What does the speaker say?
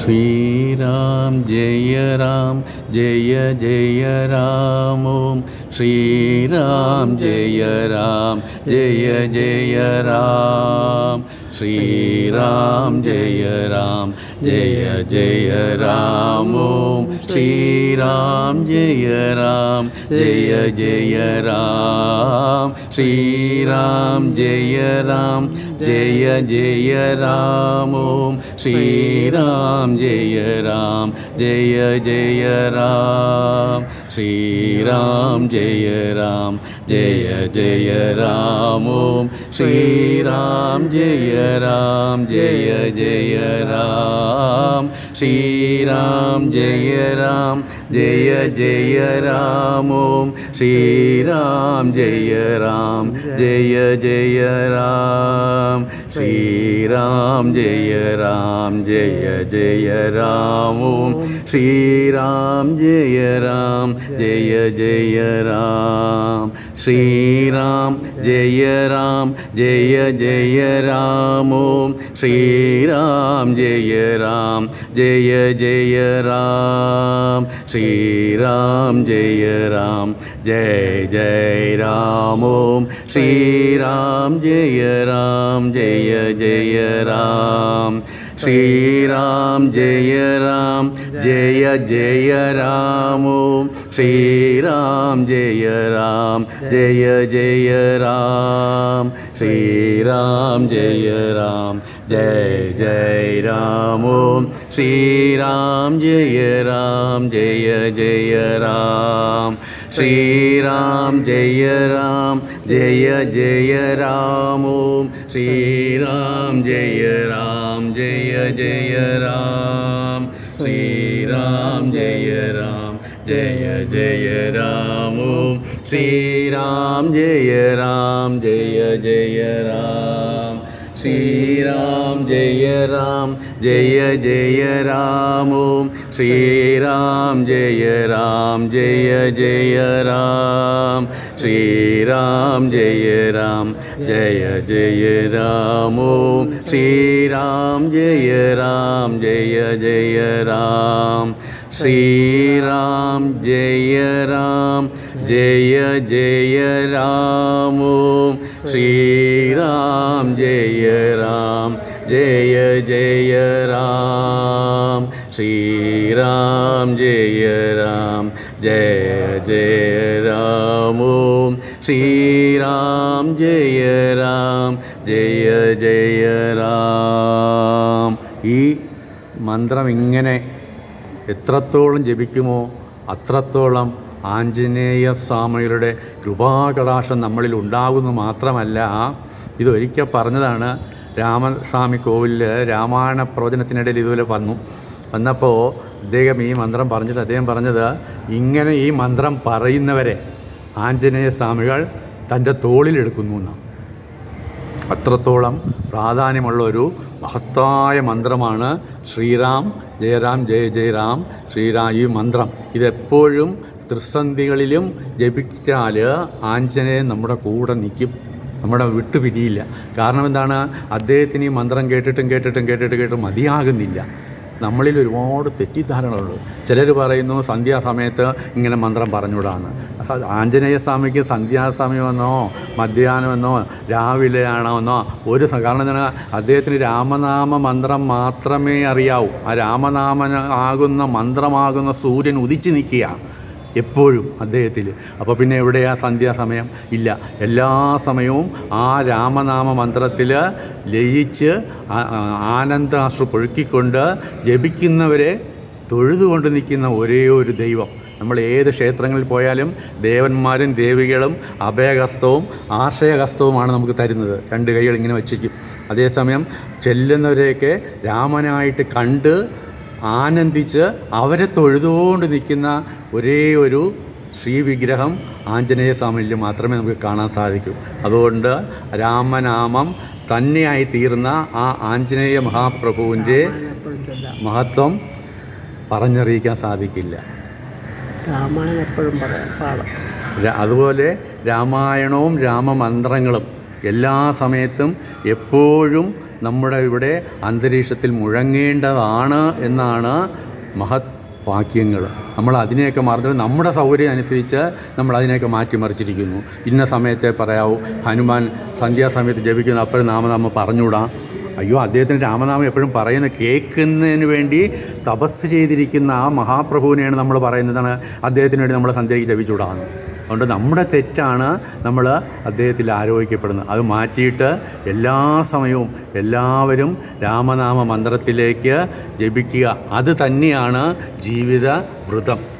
ശ്രീരാം ജയ ജയ രാം ഓം ശ്രീരാം ജയ ജയ രാം ശ്രീരാം ജയ ജയ രാം ഓം ശ്രീരാം ജയ ജയ രാം ശ്രീരാം ജയ ജയ രാം ഓം ശ്രീരാം ജയ ജയ രാം ശ്രീരാം ജയ ജയ രാം ഓം ശ്രീരാം ജയ ജയ രാം ശ്രീരാം ജയ ജയ രാം ഓം ശ്രീരാം ജയ ജയ രാം ശ്രീരാം ജയ ജയ രാം ഓം ശ്രീരാം ജയ ജയ രാം ശ്രീരാം ജയ ജയ രാം ഓം ശ്രീരാം ജയ ജയ രാം ശ്രീരാം ജയ ജയ രാം ഓം ശ്രീരാം ജയ ജയ രാം ശ്രീരാം ജയ ജയ രാം ഓം ശ്രീരാം ജയ ജയ രാം ശ്രീരാം ജയ ജയ രാം ഓം ശ്രീരാം ജയ ജയ രാം ശ്രീരാം ജയ ജയ രാം ഓം ശ്രീരാം ജയ ജയ രാം ശ്രീരാം ജയ ജയ രാം ഓം ശ്രീരാം ജയ ജയ രാം ശ്രീരാം ജയ ജയ രാം ഓം ശ്രീരാം ജയ ജയ രാം ശ്രീരാം ജയ ജയ രാം ഓം ശ്രീരാം ജയ ജയ രാം ശ്രീരാം ജയ ജയ രാം ഓം ശ്രീരാം ജയ ജയ രാം ശ്രീരാം ജയ ജയ രാം ഓം ശ്രീരാം ജയ ജയ രാം. ഈ മന്ത്രം ഇങ്ങനെ എത്രത്തോളം ജപിക്കുമോ അത്രത്തോളം ആഞ്ജനേയ സ്വാമികളുടെ കൃപാകടാക്ഷം നമ്മളിൽ ഉണ്ടാകുന്നു മാത്രമല്ല, ഇതൊരിക്കൽ പറഞ്ഞതാണ്. രാമസ്വാമി കോവിലിൽ രാമായണ പ്രവചനത്തിനിടയിൽ ഇതുപോലെ വന്നപ്പോൾ അദ്ദേഹം ഈ മന്ത്രം പറഞ്ഞിട്ട് അദ്ദേഹം പറഞ്ഞത്, ഇങ്ങനെ ഈ മന്ത്രം പറയുന്നവരെ ആഞ്ജനേയ സ്വാമികൾ തൻ്റെ തോളിലെടുക്കുന്നു എന്നാണ്. അത്രത്തോളം പ്രാധാന്യമുള്ള ഒരു മഹത്തായ മന്ത്രമാണ് ശ്രീരാം ജയ ജയ രാം ശ്രീരാം. ഈ മന്ത്രം ഇതെപ്പോഴും ത്രിസന്ധികളിലും ജപിച്ചാൽ ആഞ്ജനേയൻ നമ്മുടെ കൂടെ നിൽക്കും, നമ്മുടെ വിട്ടുപിരിയില്ല. കാരണം എന്താണ്? അദ്ദേഹത്തിന് ഈ മന്ത്രം കേട്ടിട്ട് മതിയാകുന്നില്ല. നമ്മളിൽ ഒരുപാട് തെറ്റിദ്ധാരണകളുണ്ട്. ചിലർ പറയുന്നു സന്ധ്യാസമയത്ത് ഇങ്ങനെ മന്ത്രം പറഞ്ഞുകൂടാന്ന്. ആഞ്ജനേയ സ്വാമിക്ക് സന്ധ്യാസമയമെന്നോ മധ്യാഹ്നമെന്നോ രാവിലെ ആണെന്നോ ഒരു കാരണം എന്താണ്? അദ്ദേഹത്തിന് രാമനാമ മന്ത്രം മാത്രമേ അറിയാവൂ. ആ രാമനാമനാകുന്ന മന്ത്രമാകുന്ന സൂര്യൻ ഉദിച്ചു നിൽക്കുക എപ്പോഴും അദ്ദേഹത്തിൽ. അപ്പോൾ പിന്നെ എവിടെയാ സന്ധ്യാസമയം? ഇല്ല. എല്ലാ സമയവും ആ രാമനാമ മന്ത്രത്തിൽ ലയിച്ച് ആനന്ദാശ്രു പൊഴുക്കിക്കൊണ്ട് ജപിക്കുന്നവരെ തൊഴുതുകൊണ്ട് നിൽക്കുന്ന ഒരേ ഒരു ദൈവം. നമ്മൾ ഏത് ക്ഷേത്രങ്ങളിൽ പോയാലും ദേവന്മാരും ദേവികളും അഭയഹസ്തവും ആശ്രയഹസ്തവുമാണ് നമുക്ക് തരുന്നത്. രണ്ട് കൈകൾ ഇങ്ങനെ വച്ചിരിക്കും. അതേസമയം ചെല്ലുന്നവരെയൊക്കെ രാമനായിട്ട് കണ്ട് ആനന്ദിച്ച് അവരെ തൊഴുതുകൊണ്ട് നിൽക്കുന്ന ഒരേ ഒരു ശ്രീവിഗ്രഹം ആഞ്ജനേയ സ്വാമിയിൽ മാത്രമേ നമുക്ക് കാണാൻ സാധിക്കൂ. അതുകൊണ്ട് രാമനാമം തന്നെയായി തീർന്ന ആ ആഞ്ജനേയ മഹാപ്രഭുവിൻ്റെ മഹത്വം പറഞ്ഞറിയിക്കാൻ സാധിക്കില്ല. രാമായണം എപ്പോഴും പാടാം. അതുപോലെ രാമായണവും രാമമന്ത്രങ്ങളും എല്ലാ സമയത്തും എപ്പോഴും നമ്മുടെ ഇവിടെ അന്തരീക്ഷത്തിൽ മുഴങ്ങേണ്ടതാണ് എന്നാണ് മഹത് വാക്യങ്ങൾ. നമ്മൾ അതിനെയൊക്കെ മറന്നിട്ട് നമ്മുടെ സൗകര്യം അനുസരിച്ച് നമ്മൾ അതിനെയൊക്കെ മാറ്റിമറിച്ചിരിക്കുന്നു. ഇന്ന സമയത്തെ പറയാവൂ, ഹനുമാൻ സന്ധ്യാസമയത്ത് ജപിക്കുന്നു, അപ്പോഴും നാമനാമം പറഞ്ഞുകൂടാ. അയ്യോ, അദ്ദേഹത്തിന് രാമനാമം എപ്പോഴും പറയുന്ന കേൾക്കുന്നതിന് വേണ്ടി തപസ് ചെയ്തിരിക്കുന്ന ആ മഹാപ്രഭുവിനെയാണ് നമ്മൾ പറയുന്നതാണ് അദ്ദേഹത്തിന് വേണ്ടി നമ്മൾ സന്ധ്യയ്ക്ക് ജപിച്ചുകൂടാന്ന്. അതുകൊണ്ട് നമ്മുടെ തെറ്റാണ് നമ്മൾ അദ്ദേഹത്തിൽ ആരോപിക്കപ്പെടുന്നത്. അത് മാറ്റിയിട്ട് എല്ലാ സമയവും എല്ലാവരും രാമനാമ മന്ത്രത്തിലേക്ക് ജപിക്കുക. അത് തന്നെയാണ് ജീവിത വ്രതം.